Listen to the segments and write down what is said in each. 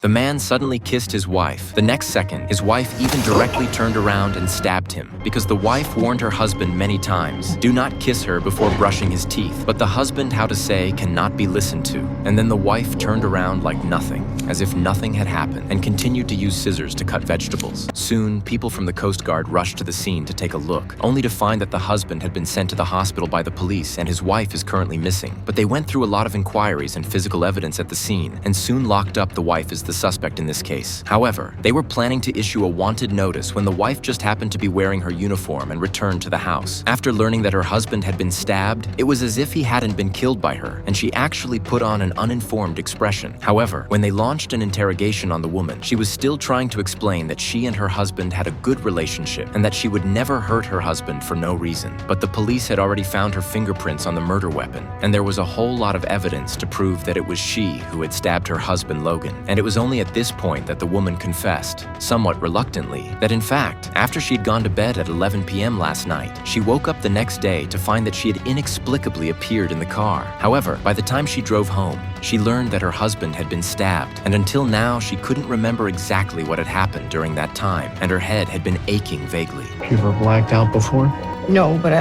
The man suddenly kissed his wife. The next second, his wife even directly turned around and stabbed him because the wife warned her husband many times, do not kiss her before brushing his teeth. But the husband, how to say, cannot be listened to. And then the wife turned around like nothing, as if nothing had happened, and continued to use scissors to cut vegetables. Soon, people from the Coast Guard rushed to the scene to take a look, only to find that the husband had been sent to the hospital by the police and his wife is currently missing. But they went through a lot of inquiries and physical evidence at the scene, and soon locked up the wife as the suspect in this case. However, they were planning to issue a wanted notice when the wife just happened to be wearing her uniform and returned to the house. After learning that her husband had been stabbed, it was as if he hadn't been killed by her, and she actually put on an uninformed expression. However, when they launched an interrogation on the woman, she was still trying to explain that she and her husband had a good relationship and that she would never hurt her husband for no reason. But the police had already found her fingerprints on the murder weapon, and there was a whole lot of evidence to prove that it was she who had stabbed her husband Logan. And it was only at this point that the woman confessed, somewhat reluctantly, that in fact, after she'd gone to bed at 11 p.m. last night, she woke up the next day to find that she had inexplicably appeared in the car. However, by the time she drove home, she learned that her husband had been stabbed, and until now she couldn't remember exactly what had happened during that time, and her head had been aching vaguely. You ever blacked out before? No, but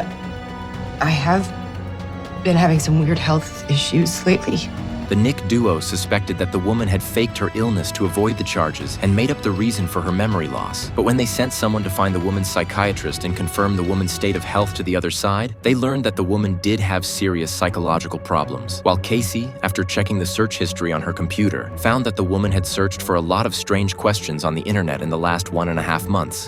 I have been having some weird health issues lately. The Nick duo suspected that the woman had faked her illness to avoid the charges and made up the reason for her memory loss. But when they sent someone to find the woman's psychiatrist and confirm the woman's state of health to the other side, they learned that the woman did have serious psychological problems. While Casey, after checking the search history on her computer, found that the woman had searched for a lot of strange questions on the internet in the last 1.5 months.